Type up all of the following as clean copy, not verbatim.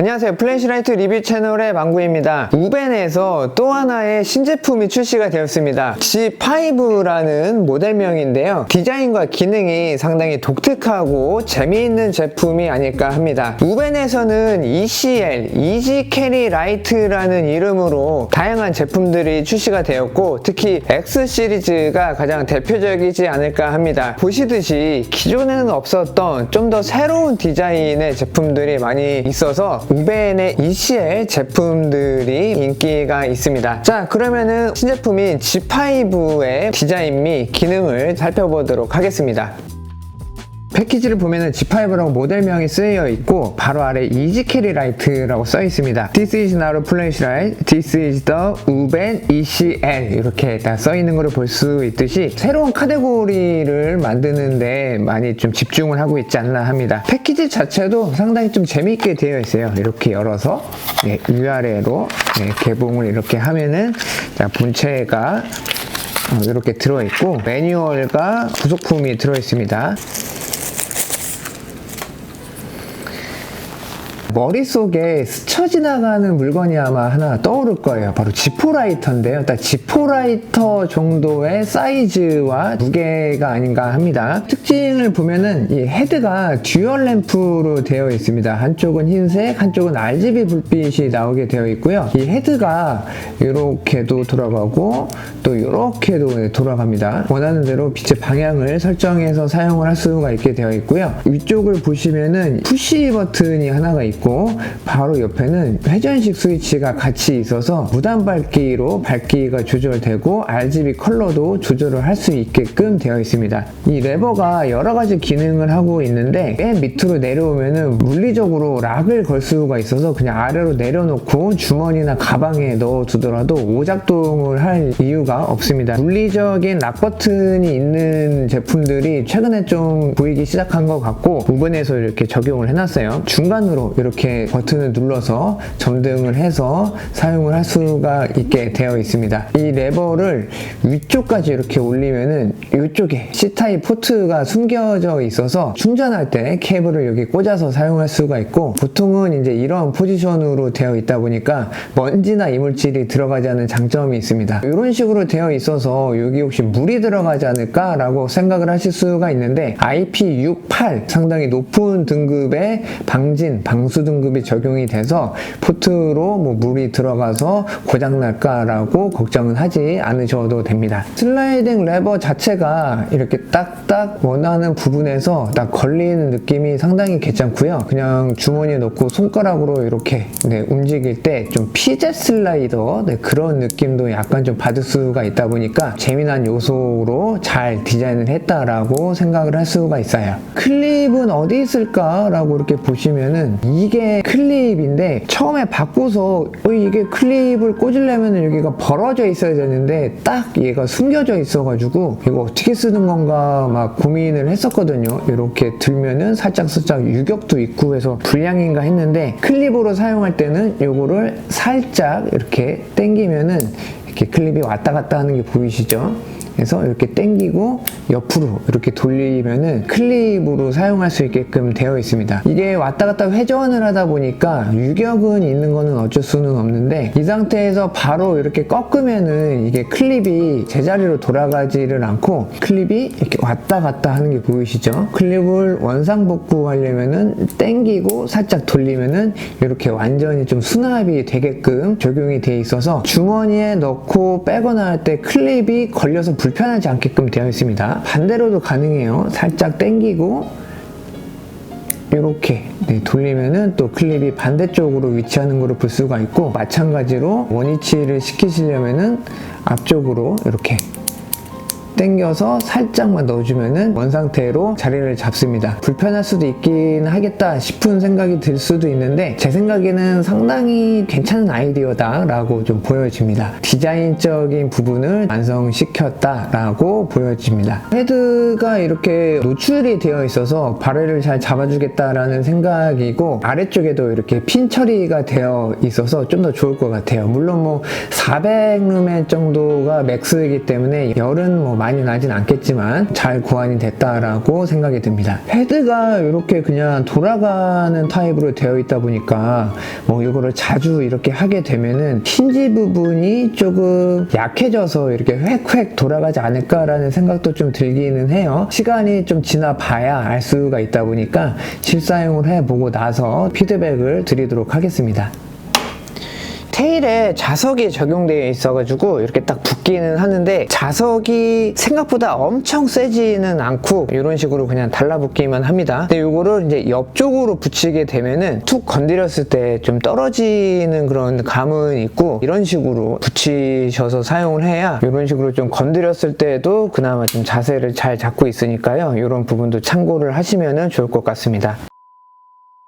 안녕하세요, 플래시라이트 리뷰 채널의 망구입니다. 우벤에서 또 하나의 신제품이 출시가 되었습니다. G5라는 모델명인데요, 디자인과 기능이 상당히 독특하고 재미있는 제품이 아닐까 합니다. 우벤에서는 ECL, 이지 캐리 라이트라는 이름으로 다양한 제품들이 출시가 되었고, 특히 X 시리즈가 가장 대표적이지 않을까 합니다. 보시듯이 기존에는 없었던 좀 더 새로운 디자인의 제품들이 많이 있어서 우벤의 ECL 제품들이 인기가 있습니다. 자, 그러면은 신제품인 G5의 디자인 및 기능을 살펴보도록 하겠습니다. 패키지를 보면은 G5라고 모델명이 쓰여 있고, 바로 아래 이지 캐리 라이트라고 써 있습니다. This is not a flashlight, this is the 우벤 ECL 이렇게 다 써 있는 것을 볼 수 있듯이 새로운 카테고리를 만드는데 많이 좀 집중을 하고 있지 않나 합니다. 패키지 자체도 상당히 좀 재미있게 되어 있어요. 이렇게 열어서 위아래로 개봉을 이렇게 하면은 본체가 이렇게 들어있고, 매뉴얼과 부속품이 들어있습니다. 머릿속에 스쳐 지나가는 물건이 아마 하나 떠오를 거예요. 바로 지포 라이터인데요. 딱 지포 라이터 정도의 사이즈와 무게가 아닌가 합니다. 특징을 보면은 이 헤드가 듀얼 램프로 되어 있습니다. 한쪽은 흰색, 한쪽은 RGB 불빛이 나오게 되어 있고요. 이 헤드가 이렇게도 돌아가고 또 이렇게도 돌아갑니다. 원하는 대로 빛의 방향을 설정해서 사용을 할 수가 있게 되어 있고요. 위쪽을 보시면은 푸시 버튼이 하나가 있고, 바로 옆에는 회전식 스위치가 같이 있어서 무단 밝기로 밝기가 조절되고 RGB 컬러도 조절을 할 수 있게끔 되어 있습니다. 이 레버가 여러 가지 기능을 하고 있는데, 맨 밑으로 내려오면은 물리적으로 락을 걸 수가 있어서 그냥 아래로 내려놓고 주머니나 가방에 넣어 두더라도 오작동을 할 이유가 없습니다. 물리적인 락 버튼이 있는 제품들이 최근에 좀 보이기 시작한 것 같고, 우벤에서 이렇게 적용을 해놨어요. 중간으로 이렇게 버튼을 눌러서 점등을 해서 사용을 할 수가 있게 되어 있습니다. 이 레버를 위쪽까지 이렇게 올리면은 이쪽에 C타입 포트가 숨겨져 있어서 충전할 때 케이블을 여기 꽂아서 사용할 수가 있고, 보통은 이제 이런 포지션으로 되어 있다 보니까 먼지나 이물질이 들어가지 않는 장점이 있습니다. 이런 식으로 되어 있어서 여기 혹시 물이 들어가지 않을까 라고 생각을 하실 수가 있는데, IP68 상당히 높은 등급의 방수 등급이 적용이 돼서 포트로 물이 들어가서 고장날까 라고 걱정은 하지 않으셔도 됩니다. 슬라이딩 레버 자체가 이렇게 딱딱 원하는 부분에서 딱 걸리는 느낌이 상당히 괜찮고요. 그냥 주머니에 넣고 손가락으로 이렇게 움직일 때 좀 피젯 슬라이더 그런 느낌도 약간 좀 받을 수가 있다 보니까 재미난 요소로 잘 디자인을 했다라고 생각을 할 수가 있어요. 클립은 어디 있을까 라고 이렇게 보시면은, 이게 클립인데 처음에 바꿔서 이게 클립을 꽂으려면 여기가 벌어져 있어야 되는데 딱 얘가 숨겨져 있어가지고 이거 어떻게 쓰는 건가 막 고민을 했었거든요. 이렇게 들면은 살짝 유격도 있고 해서 불량인가 했는데, 클립으로 사용할 때는 요거를 살짝 이렇게 당기면은 이렇게 클립이 왔다 갔다 하는 게 보이시죠? 그래서 이렇게 당기고 옆으로 이렇게 돌리면은 클립으로 사용할 수 있게끔 되어 있습니다. 이게 왔다 갔다 회전을 하다 보니까 유격은 있는 거는 어쩔 수는 없는데, 이 상태에서 바로 이렇게 꺾으면은 이게 클립이 제자리로 돌아가지를 않고 클립이 이렇게 왔다 갔다 하는 게 보이시죠? 클립을 원상복구 하려면은 당기고 살짝 돌리면은 이렇게 완전히 좀 수납이 되게끔 적용이 되어 있어서 주머니에 넣고 빼거나 할 때 클립이 걸려서 불편하지 않게끔 되어 있습니다. 반대로도 가능해요. 살짝 당기고 이렇게 돌리면은 또 클립이 반대쪽으로 위치하는 것을 볼 수가 있고, 마찬가지로 원위치를 시키시려면은 앞쪽으로 이렇게 당겨서 살짝만 넣어주면은 원 상태로 자리를 잡습니다. 불편할 수도 있긴 하겠다 싶은 생각이 들 수도 있는데, 제 생각에는 상당히 괜찮은 아이디어다 라고 좀 보여집니다. 디자인적인 부분을 완성시켰다 라고 보여집니다. 헤드가 이렇게 노출이 되어 있어서 발열을 잘 잡아주겠다라는 생각이고, 아래쪽에도 이렇게 핀 처리가 되어 있어서 좀 더 좋을 것 같아요. 물론 400루멘 정도가 맥스이기 때문에 열은 많이 많이 나진 않겠지만 잘 구환이 됐다라고 생각이 듭니다. 헤드가 이렇게 그냥 돌아가는 타입으로 되어 있다 보니까 뭐 이거를 자주 이렇게 하게 되면은 힌지 부분이 조금 약해져서 이렇게 획획 돌아가지 않을까라는 생각도 좀 들기는 해요. 시간이 좀 지나봐야 알 수가 있다 보니까 실사용을 해보고 나서 피드백을 드리도록 하겠습니다. 테일에 자석이 적용되어 있어가지고 이렇게 딱 붙기는 하는데 자석이 생각보다 엄청 세지는 않고 이런 식으로 그냥 달라붙기만 합니다. 근데 이거를 이제 옆쪽으로 붙이게 되면은 툭 건드렸을 때 좀 떨어지는 그런 감은 있고, 이런 식으로 붙이셔서 사용을 해야 이런 식으로 좀 건드렸을 때도 그나마 좀 자세를 잘 잡고 있으니까요. 이런 부분도 참고를 하시면 좋을 것 같습니다.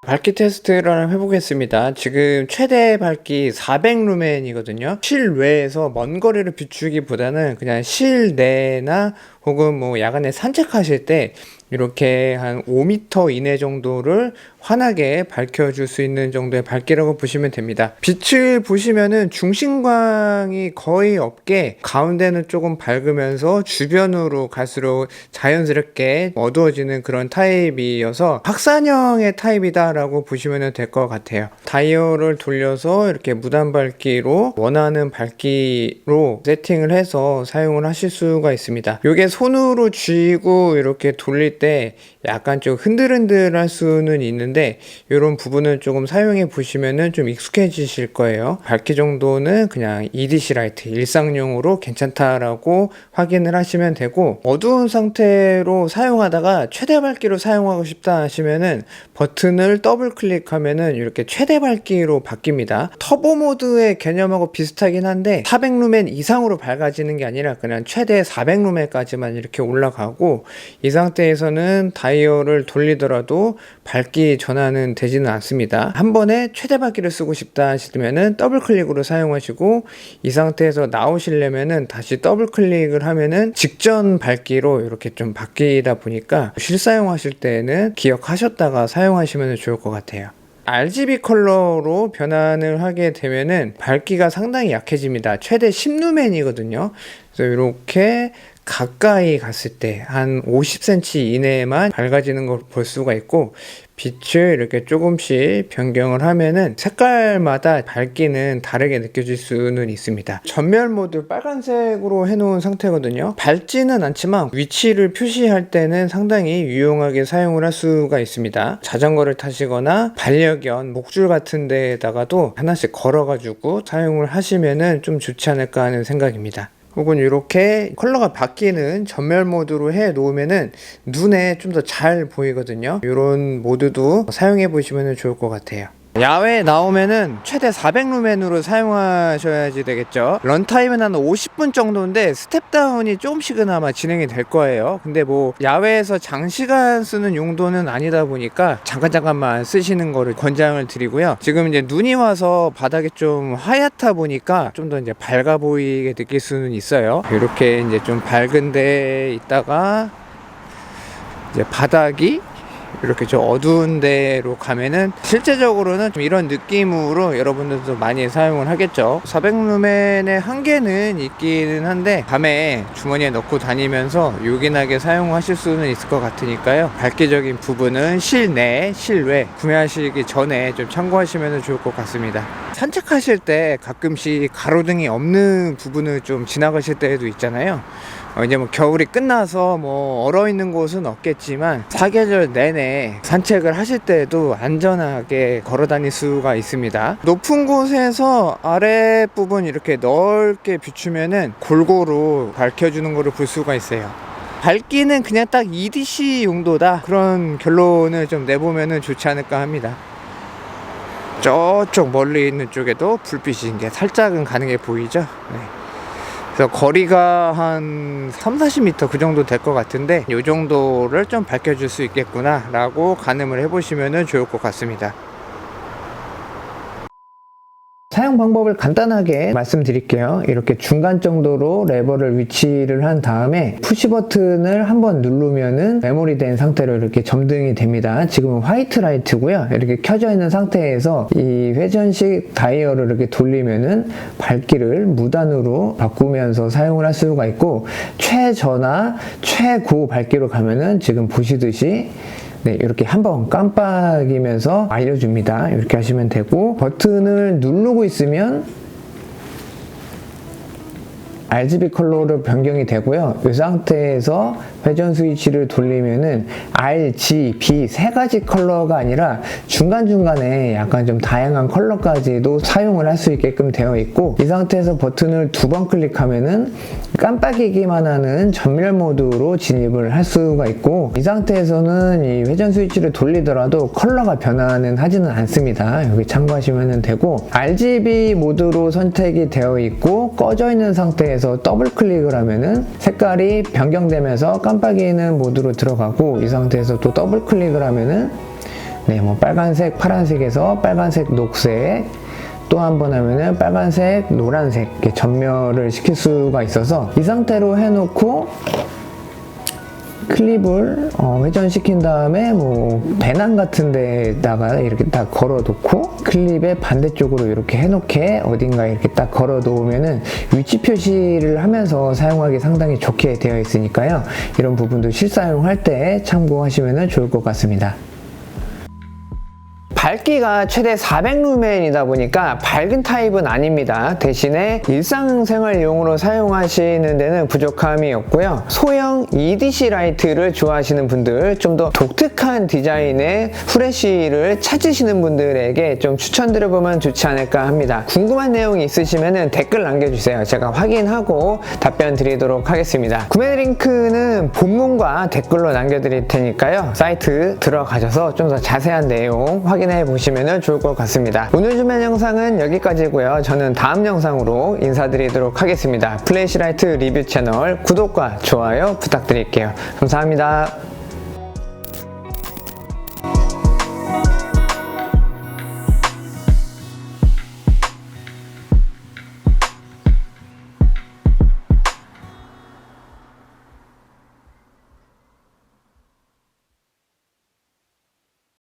밝기 테스트를 해보겠습니다. 지금 최대 밝기 400루멘이거든요. 실외에서 먼 거리를 비추기보다는 그냥 실내나 혹은 뭐 야간에 산책하실 때 이렇게 한 5m 이내 정도를 환하게 밝혀줄 수 있는 정도의 밝기라고 보시면 됩니다. 빛을 보시면은 중심광이 거의 없게 가운데는 조금 밝으면서 주변으로 갈수록 자연스럽게 어두워지는 그런 타입이어서 확산형의 타입이다 라고 보시면 될 것 같아요. 다이얼을 돌려서 이렇게 무단 밝기로 원하는 밝기로 세팅을 해서 사용을 하실 수가 있습니다. 이게 손으로 쥐고 이렇게 돌릴 때 약간 좀 흔들흔들할 수는 있는데 이런 부분은 조금 사용해 보시면은 좀 익숙해지실 거예요. 밝기 정도는 그냥 EDC 라이트 일상용으로 괜찮다라고 확인을 하시면 되고, 어두운 상태로 사용하다가 최대 밝기로 사용하고 싶다 하시면은 버튼을 더블 클릭하면은 이렇게 최대 밝기로 바뀝니다. 터보 모드의 개념하고 비슷하긴 한데 400루멘 이상으로 밝아지는 게 아니라 그냥 최대 400루멘까지만 이렇게 올라가고, 이 상태에서는 다이얼을 돌리더라도 밝기 전환은 되지는 않습니다. 한 번에 최대 밝기를 쓰고 싶다 하시면은 더블 클릭으로 사용하시고, 이 상태에서 나오시려면은 다시 더블 클릭을 하면은 직전 밝기로 이렇게 좀 바뀌다 보니까 실사용하실 때는 기억하셨다가 사용하시면 좋을 것 같아요. RGB 컬러로 변환을 하게 되면은 밝기가 상당히 약해집니다. 최대 10루멘이거든요. 그래서 이렇게 가까이 갔을 때 한 50cm 이내에만 밝아지는 걸 볼 수가 있고, 빛을 이렇게 조금씩 변경을 하면은 색깔마다 밝기는 다르게 느껴질 수는 있습니다. 전멸 모드 빨간색으로 해놓은 상태거든요. 밝지는 않지만 위치를 표시할 때는 상당히 유용하게 사용을 할 수가 있습니다. 자전거를 타시거나 반려견 목줄 같은 데다가도 하나씩 걸어가지고 사용을 하시면은 좀 좋지 않을까 하는 생각입니다. 혹은 이렇게 컬러가 바뀌는 전멸 모드로 해 놓으면은 눈에 좀 더 잘 보이거든요. 이런 모드도 사용해 보시면 좋을 것 같아요. 야외에 나오면은 최대 400루멘으로 사용하셔야지 되겠죠. 런타임은 한 50분 정도인데 스텝다운이 조금씩은 아마 진행이 될 거예요. 근데 뭐 야외에서 장시간 쓰는 용도는 아니다 보니까 잠깐만 쓰시는 거를 권장을 드리고요. 지금 이제 눈이 와서 바닥이 좀 하얗다 보니까 좀 더 이제 밝아 보이게 느낄 수는 있어요. 이렇게 이제 좀 밝은 데 있다가 이제 바닥이 이렇게 좀 어두운 데로 가면은 실제적으로는 좀 이런 느낌으로 여러분들도 많이 사용을 하겠죠. 400루멘의 한계는 있기는 한데 밤에 주머니에 넣고 다니면서 요긴하게 사용하실 수는 있을 것 같으니까요. 밝기적인 부분은 실내, 실외 구매하시기 전에 좀 참고하시면 좋을 것 같습니다. 산책하실 때 가끔씩 가로등이 없는 부분을 좀 지나가실 때도 있잖아요. 이제 뭐 겨울이 끝나서 뭐 얼어 있는 곳은 없겠지만 사계절 내내 산책을 하실 때도 안전하게 걸어 다닐 수가 있습니다. 높은 곳에서 아랫부분 이렇게 넓게 비추면은 골고루 밝혀주는 거를 볼 수가 있어요. 밝기는 그냥 딱 EDC 용도다, 그런 결론을 좀 내보면은 좋지 않을까 합니다. 저쪽 멀리 있는 쪽에도 불빛이 이제 살짝은 가능해 보이죠. 네. 그래서 거리가 한 30-40m 그 정도 될 것 같은데 이 정도를 좀 밝혀줄 수 있겠구나 라고 가늠을 해보시면 좋을 것 같습니다. 사용 방법을 간단하게 말씀드릴게요. 이렇게 중간 정도로 레버를 위치를 한 다음에 푸시 버튼을 한번 누르면은 메모리된 상태로 이렇게 점등이 됩니다. 지금은 화이트 라이트고요. 이렇게 켜져 있는 상태에서 이 회전식 다이얼을 이렇게 돌리면은 밝기를 무단으로 바꾸면서 사용을 할 수가 있고, 최저나 최고 밝기로 가면은 지금 보시듯이 네, 이렇게 한번 깜빡이면서 알려줍니다. 이렇게 하시면 되고, 버튼을 누르고 있으면 RGB 컬러로 변경이 되고요. 이 상태에서 회전 스위치를 돌리면은 R, G, B 세 가지 컬러가 아니라 중간중간에 약간 좀 다양한 컬러까지도 사용을 할 수 있게끔 되어 있고, 이 상태에서 버튼을 2번 클릭하면은 깜빡이기만 하는 전멸 모드로 진입을 할 수가 있고, 이 상태에서는 이 회전 스위치를 돌리더라도 컬러가 변화는 하지는 않습니다. 여기 참고하시면 되고, RGB 모드로 선택이 되어 있고 꺼져 있는 상태에서 더블 클릭을 하면은 색깔이 변경되면서 깜빡이는 모드로 들어가고, 이 상태에서 또 더블 클릭을 하면은 네, 뭐 빨간색, 파란색에서 빨간색, 녹색, 또 한 번 하면은 빨간색, 노란색 이렇게 전멸을 시킬 수가 있어서, 이 상태로 해놓고 클립을 회전시킨 다음에 뭐 배낭 같은 데다가 이렇게 딱 걸어 놓고, 클립의 반대쪽으로 이렇게 해놓게 어딘가에 이렇게 딱 걸어 놓으면은 위치 표시를 하면서 사용하기 상당히 좋게 되어 있으니까요. 이런 부분도 실사용할 때 참고하시면 좋을 것 같습니다. 밝기가 최대 400루멘이다 보니까 밝은 타입은 아닙니다. 대신에 일상생활용으로 사용하시는 데는 부족함이 없고요. 소형 EDC 라이트를 좋아하시는 분들, 좀 더 독특한 디자인의 후레쉬를 찾으시는 분들에게 좀 추천드려보면 좋지 않을까 합니다. 궁금한 내용이 있으시면 댓글 남겨주세요. 제가 확인하고 답변 드리도록 하겠습니다. 구매 링크는 본문과 댓글로 남겨드릴 테니까요. 사이트 들어가셔서 좀 더 자세한 내용 확인해 보시면 좋을 것 같습니다. 오늘 준비한 영상은 여기까지고요. 저는 다음 영상으로 인사드리도록 하겠습니다. 플래시라이트 리뷰 채널 구독과 좋아요 부탁드릴게요. 감사합니다.